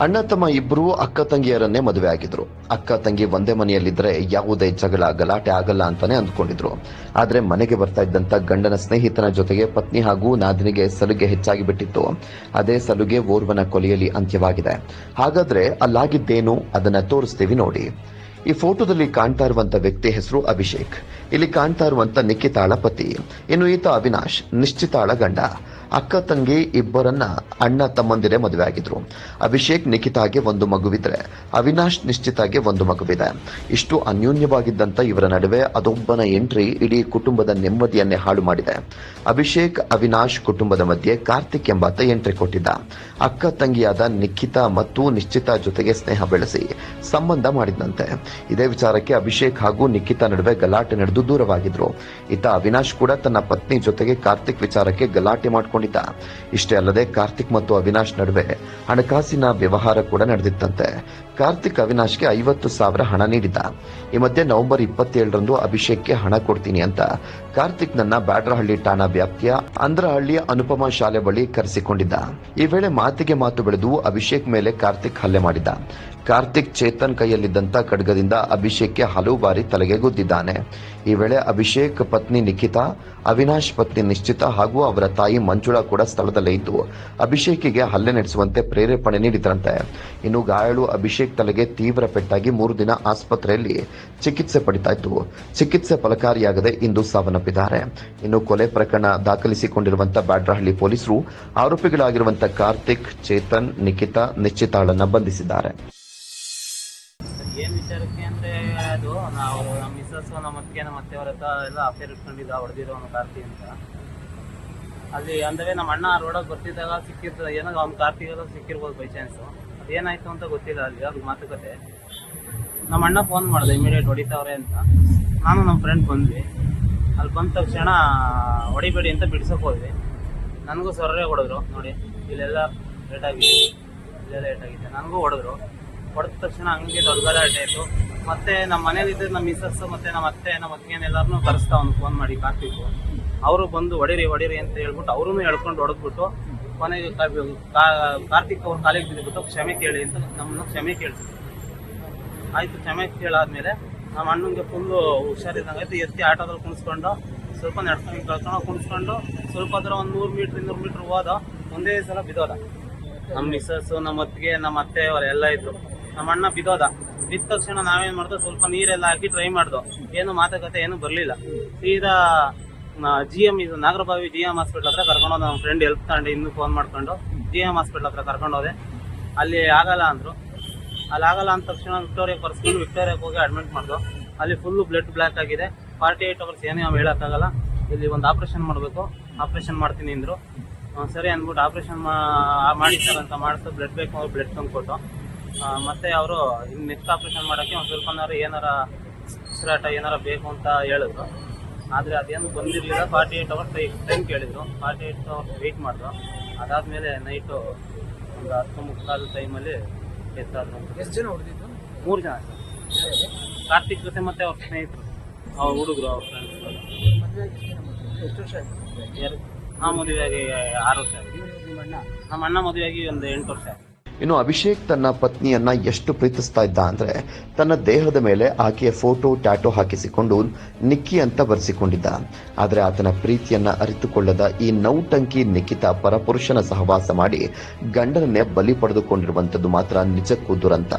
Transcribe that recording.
ಅಣ್ಣ ತಮ್ಮ ಇಬ್ಬರು ಅಕ್ಕ ತಂಗಿಯರನ್ನೇ ಮದುವೆ ಆಗಿದ್ರು. ಅಕ್ಕ ತಂಗಿ ಒಂದೇ ಮನೆಯಲ್ಲಿದ್ರೆ ಯಾವುದೇ ಜಗಳ ಗಲಾಟೆ ಆಗಲ್ಲ ಅಂತಾನೆ ಅಂದ್ಕೊಂಡಿದ್ರು. ಆದ್ರೆ ಮನೆಗೆ ಬರ್ತಾ ಇದ್ದಂತ ಗಂಡನ ಸ್ನೇಹಿತನ ಜೊತೆಗೆ ಪತ್ನಿ ಹಾಗೂ ನಾದಿನಿಗೆ ಸಲುಗೆ ಹೆಚ್ಚಾಗಿ ಬಿಟ್ಟಿತ್ತು. ಅದೇ ಸಲುಗೆ ಓರ್ವನ ಕೊಲೆಯಲ್ಲಿ ಅಂತ್ಯವಾಗಿದೆ. ಹಾಗಾದ್ರೆ ಅಲ್ಲಾಗಿದ್ದೇನು ಅದನ್ನ ತೋರಿಸ್ತೀವಿ ನೋಡಿ. ಈ ಫೋಟೋದಲ್ಲಿ ಕಾಣ್ತಾ ಇರುವಂತ ವ್ಯಕ್ತಿ ಹೆಸರು ಅಭಿಷೇಕ್. ಇಲ್ಲಿ ಕಾಣ್ತಾ ಇರುವಂತ ನಿಖಿತಾಳ ಪತಿ. ಇನ್ನು ಈತ ಅವಿನಾಶ್, ನಿಶ್ಚಿತಾಳ ಗಂಡ. ಅಕ್ಕ ತಂಗಿ ಇಬ್ಬರನ್ನ ಅಣ್ಣ ತಮ್ಮಂದಿರೇ ಮದುವೆ ಆಗಿದ್ರು. ಅಭಿಷೇಕ್ ನಿಖಿತಾಗೆ ಒಂದು ಮಗುವಿದ್ರೆ ಅವಿನಾಶ್ ನಿಶ್ಚಿತಾಗೆ ಒಂದು ಮಗುವಿದೆ. ಇಷ್ಟು ಅನ್ಯೋನ್ಯವಾಗಿದ್ದಂತ ಇವರ ನಡುವೆ ಅದೊಬ್ಬನ ಎಂಟ್ರಿ ಇಡೀ ಕುಟುಂಬದ ನೆಮ್ಮದಿಯನ್ನೇ ಹಾಳು ಮಾಡಿದೆ. ಅಭಿಷೇಕ್ ಅವಿನಾಶ್ ಕುಟುಂಬದ ಮಧ್ಯೆ ಕಾರ್ತಿಕ್ ಎಂಬಾತ ಎಂಟ್ರಿ ಕೊಟ್ಟಿದ್ದ. ಅಕ್ಕ ತಂಗಿಯಾದ ನಿಖಿತಾ ಮತ್ತು ನಿಶ್ಚಿತಾ ಜೊತೆಗೆ ಸ್ನೇಹ ಬೆಳೆಸಿ ಸಂಬಂಧ ಮಾಡಿದಂತೆ. ಇದೇ ವಿಚಾರಕ್ಕೆ ಅಭಿಷೇಕ್ ಹಾಗೂ ನಿಖಿತಾ ನಡುವೆ ಗಲಾಟೆ ನಡೆದು ದೂರವಾಗಿದ್ರು. ಈತ ಅವಿನಾಶ್ ಕೂಡ ತನ್ನ ಪತ್ನಿ ಜೊತೆಗೆ ಕಾರ್ತಿಕ್ ವಿಚಾರಕ್ಕೆ ಗಲಾಟೆ ಮಾಡಿಕೊಂಡಿದ್ದ. ಇಷ್ಟೇ ಅಲ್ಲದೆ ಕಾರ್ತಿಕ್ ಮತ್ತು ಅವಿನಾಶ್ ನಡುವೆ ಹಣಕಾಸಿನ ವ್ಯವಹಾರ ಕೂಡ ನಡೆದಿತ್ತಂತೆ. ಕಾರ್ತಿಕ್ ಅವಿನಾಶ್ಗೆ 50,000 ಹಣ ನೀಡಿದ್ದ. ಈ ಮಧ್ಯೆ ನವೆಂಬರ್ 27ರಂದು ಅಭಿಷೇಕ್ಗೆ ಹಣ ಕೊಡ್ತೀನಿ ಅಂತ ಕಾರ್ತಿಕ್ ನನ್ನ ಬ್ಯಾಡ್ರಹಳ್ಳಿ ಠಾಣಾ ವ್ಯಾಪ್ತಿಯ ಅಂದ್ರಹಳ್ಳಿಯ ಅನುಪಮಾ ಶಾಲೆ ಬಳಿ ಕರೆಸಿಕೊಂಡಿದ್ದ. ಈ ವೇಳೆ ಮಾತಿಗೆ ಮಾತು ಬೆಳೆದು ಅಭಿಷೇಕ್ ಮೇಲೆ ಕಾರ್ತಿಕ್ ಹಲ್ಲೆ ಮಾಡಿದ್ದ. ಕಾರ್ತಿಕ್ ಚೇತನ್ ಕೈಯಲ್ಲಿದ್ದಂತ ಖಡ್ಗದಿಂದ ಅಭಿಷೇಕ್ಗೆ ಹಲವು ಬಾರಿ ತಲೆಗೆ ಗುದ್ದಿದ್ದಾನೆ. ಈ ವೇಳೆ ಅಭಿಷೇಕ್ ಪತ್ನಿ ನಿಖಿತಾ, ಅವಿನಾಶ್ ಪತ್ನಿ ನಿಶ್ಚಿತ ಹಾಗೂ ಅವರ ತಾಯಿ ಮಂಜುಳಾ ಕೂಡ ಸ್ಥಳದಲ್ಲೇ ಇದ್ದು ಅಭಿಷೇಕಿಗೆ ಹಲ್ಲೆ ನಡೆಸುವಂತೆ ಪ್ರೇರೇಪಣೆ ನೀಡಿದ್ರಂತೆ. ಇನ್ನು ಗಾಯಾಳು ಅಭಿಷೇಕ್ ತಲೆಗೆ ತೀವ್ರ ಪೆಟ್ಟಾಗಿ 3 ದಿನ ಆಸ್ಪತ್ರೆಯಲ್ಲಿ ಚಿಕಿತ್ಸೆ ಪಡಿತಾ ಇದ್ದು ಚಿಕಿತ್ಸೆ ಫಲಕಾರಿಯಾಗದೆ ಇಂದು ಸಾವನ್ನಪ್ಪಿದ್ದಾರೆ. ಇನ್ನು ಕೊಲೆ ಪ್ರಕರಣ ದಾಖಲಿಸಿಕೊಂಡಿರುವಂತಹ ಬ್ಯಾಡ್ರಹಳ್ಳಿ ಪೊಲೀಸರು ಆರೋಪಿಗಳಾಗಿರುವಂತಹ ಕಾರ್ತಿಕ್, ಚೇತನ್, ನಿಖಿತಾ, ನಿಶ್ಚಿತಾಳನ್ನ ಬಂಧಿಸಿದ್ದಾರೆ. ಏನ್ ವಿಚಾರಕ್ಕೆ ಅಂದ್ರೆ ಅದು ನಾವು ನಮ್ಮ ಮಿಸ್ಸಸ್ ನಮ್ಮ ಅತ್ತೆಯವರ ಹತ್ರ ಎಲ್ಲ ಅಫೇರ್ ಇಟ್ಕೊಂಡಿದ್ದ ಹೊಡೆದಿರೋನು ಕಾರ್ತಿ ಅಂತ. ಅಲ್ಲಿ ಅಂದ್ರೆ ನಮ್ಮ ಅಣ್ಣ ರೋಡಾಗ ಬರ್ತಿದ್ದಾಗ ಸಿಕ್ಕಿರ್ತದೆ, ಏನೋ ಅವ್ನು ಕಾರ್ತಿಗೆಲ್ಲ ಸಿಕ್ಕಿರ್ಬೋದು ಬೈ ಚಾನ್ಸ್. ಅದೇನಾಯ್ತು ಅಂತ ಗೊತ್ತಿಲ್ಲ. ಅಲ್ಲಿ ಅದು ಮಾತುಕತೆ ನಮ್ಮ ಅಣ್ಣ ಫೋನ್ ಮಾಡಿದೆ, ಇಮಿಡಿಯೇಟ್ ಹೊಡಿತಾವ್ರೆ ಅಂತ. ನಾನು ನಮ್ಮ ಫ್ರೆಂಡ್ ಬಂದ್ವಿ. ಅಲ್ಲಿ ಬಂದ ತಕ್ಷಣ ಹೊಡಿಬೇಡಿ ಅಂತ ಬಿಡ್ಸೋಕೆ ಹೋದ್ವಿ. ನನಗೂ ಸೊರ್ರೆ ಹೊಡೆದ್ರು. ನೋಡಿ ಇಲ್ಲೆಲ್ಲ ಲೇಟಾಗಿದೆ, ಇಲ್ಲೆಲ್ಲ ಲೇಟಾಗಿದೆ. ನನಗೂ ಹೊಡೆದ್ರು. ಹೊಡೆದ ತಕ್ಷಣ ಹಂಗೆ ದೊಡ್ಡ ಗಲಾಟೆ ಆಯಿತು. ಮತ್ತೆ ನಮ್ಮ ಮನೇಲಿದ್ದ ನಮ್ಮ ಮಿಸ್ಸಸ್ ಮತ್ತೆ ನಮ್ಮ ಅತ್ತೆ ನಮ್ಮ ಅತ್ತಿಗೆನೆಲ್ಲರನ್ನೂ ಕರೆಸ್ತಾ ಅವ್ನು ಫೋನ್ ಮಾಡಿ ಕಾರ್ತಿಕ್. ಅವರು ಬಂದು ಹೊಡಿರಿ ಅಂತ ಹೇಳ್ಬಿಟ್ಟು ಅವ್ರೂ ಹೇಳ್ಕೊಂಡು ಹೊಡೆದ್ಬಿಟ್ಟು ಕೊನೆಗೆ ಕಾರ್ತಿಕ್ ಅವ್ರ ಕಾಲಿಗೆ ಬಿದ್ದುಬಿಟ್ಟು ಕ್ಷಮೆ ಕೇಳಿ ಅಂತ ನಮ್ಮನ್ನು ಕ್ಷಮೆ ಕೇಳಿಸಿದ್ರು. ಆಯಿತು, ಕ್ಷಮೆ ಕೇಳಾದ್ಮೇಲೆ ನಮ್ಮ ಅಣ್ಣಂಗೆ ಫುಲ್ಲು ಹುಷಾರಿದ್ದಂಗಾಯ್ತು. ಎತ್ತಿ ಆಟೋದಲ್ಲಿ ಕುಣಿಸ್ಕೊಂಡು ಸ್ವಲ್ಪ ನಡ್ಕೊಂಡು ಕಳ್ಕೊಂಡು ಕುಣಿಸ್ಕೊಂಡು ಸ್ವಲ್ಪ ದೂರ ಒಂದು 100 ಮೀಟ್ರ್ ಹೋದ. ಒಂದೇ ಸಲ ಬಿದ್ದೋದ. ನಮ್ಮ ಮಿಸ್ಸಸ್, ನಮ್ಮ ಅತ್ತಿಗೆ, ನಮ್ಮ ಅತ್ತೆ ಅವರೆಲ್ಲ ಇದ್ರು. ನಮ್ಮ ಅಣ್ಣ ಬಿದ್ದೋದ. ಬಿದ್ದ ತಕ್ಷಣ ನಾವೇನು ಮಾಡ್ದೋ, ಸ್ವಲ್ಪ ನೀರೆಲ್ಲ ಹಾಕಿ ಟ್ರೈ ಮಾಡ್ದೋ. ಏನು ಮಾತುಕತೆ ಏನು ಬರಲಿಲ್ಲ. ಸೀದಾ GM ಇದು ನಾಗರಬಾವಿ GM ಹಾಸ್ಪಿಟ್ಲ್ ಹತ್ರ ಕರ್ಕೊಂಡೋದ. ನಮ್ಮ ಫ್ರೆಂಡ್ ಹೆಲ್ಪ್ ತಗೊಂಡು ಇನ್ನೂ ಫೋನ್ ಮಾಡ್ಕೊಂಡು GM ಹಾಸ್ಪಿಟ್ಲ್ ಹತ್ರ ಕರ್ಕೊಂಡೋದೆ. ಅಲ್ಲಿ ಆಗಲ್ಲ ಅಂದರು. ಅಲ್ಲಿ ಆಗಲ್ಲ ಅಂದ ತಕ್ಷಣ ವಿಕ್ಟೋರಿಯಾಗೆ ಕರ್ಸ್ಕೊಂಡು ವಿಕ್ಟೋರಿಯಾಗೆ ಹೋಗಿ ಅಡ್ಮಿಟ್ ಮಾಡ್ದೋ. ಅಲ್ಲಿ ಫುಲ್ಲು ಬ್ಲಡ್ ಬ್ಲ್ಯಾಕ್ ಆಗಿದೆ. 48 ಅವರ್ಸ್ ಏನೇ ಹೇಳೋಕ್ಕಾಗಲ್ಲ. ಇಲ್ಲಿ ಒಂದು ಆಪ್ರೇಷನ್ ಮಾಡಬೇಕು, ಆಪ್ರೇಷನ್ ಮಾಡ್ತೀನಿ ಅಂದರು. ಸರಿ ಅಂದ್ಬಿಟ್ಟು ಆಪ್ರೇಷನ್ ಮಾಡಿ ಸರ್ ಅಂತ ಮಾಡಿಸ್ತು. ಬ್ಲಡ್ ಬೇಕು, ಅವ್ರು ಬ್ಲಡ್ ತಂದು ಕೊಟ್ಟು ಮತ್ತೆ ಅವರು ಇನ್ನು ನೆಕ್ಸ್ಟ್ ಆಪ್ರೇಷನ್ ಮಾಡೋಕ್ಕೆ ಒಂದು ಸ್ವಲ್ಪನಾರು ಏನಾರ ಉಸಿರಾಟ ಏನಾರ ಬೇಕು ಅಂತ ಹೇಳಿದ್ರು. ಆದರೆ ಅದೇನು ಬಂದಿರಲಿಲ್ಲ. 48 ಅವರ್ಸ್ ಟೈಮ್ ಕೇಳಿದ್ರು. 48 ಅವರ್ಸ್ ವೆಯ್ಟ್ ಮಾಡಿದ್ರು. ಅದಾದಮೇಲೆ ನೈಟು ಒಂದು 10:45 ಟೈಮಲ್ಲಿ ಎತ್ತಾದ್ರು. ಎಷ್ಟು ಜನ ಹೊಡೆದಿದ್ದು? 3 ಜನ ಕಾರ್ತಿಕ್ ಜೊತೆ ಮತ್ತೆ ಅವ್ರ ಸ್ನೇಹಿತರು, ಅವ್ರ ಹುಡುಗರು, ಅವ್ರ ಫ್ರೆಂಡ್ಸ್. ಎಷ್ಟು ವರ್ಷ ಆಯ್ತು? ಮದುವೆಯಾಗಿ 6 ವರ್ಷ ಆಗಿದೆ. ನಮ್ಮ ಅಣ್ಣ ಮದುವೆಯಾಗಿ ಒಂದು 8 ವರ್ಷ ಆಗಿದೆ. ಇನ್ನು ಅಭಿಷೇಕ್ ತನ್ನ ಪತ್ನಿಯನ್ನ ಎಷ್ಟು ಪ್ರೀತಿಸ್ತಾ ಇದ್ದ ಅಂದ್ರೆ ತನ್ನ ದೇಹದ ಮೇಲೆ ಆಕೆಯ ಫೋಟೋ ಟ್ಯಾಟೋ ಹಾಕಿಸಿಕೊಂಡು ನಿಕ್ಕಿ ಅಂತ ಬರೆಸಿಕೊಂಡಿದ್ದ. ಆದ್ರೆ ಆತನ ಪ್ರೀತಿಯನ್ನ ಅರಿತುಕೊಳ್ಳದ ಈ ನೌಟಂಕಿ ನಿಖಿತಾ ಪರಪುರುಷನ ಸಹವಾಸ ಮಾಡಿ ಗಂಡನನ್ನೇ ಬಲಿ ಪಡೆದುಕೊಂಡಿರುವಂತದ್ದು ಮಾತ್ರ ನಿಜಕ್ಕೂ ದುರಂತ.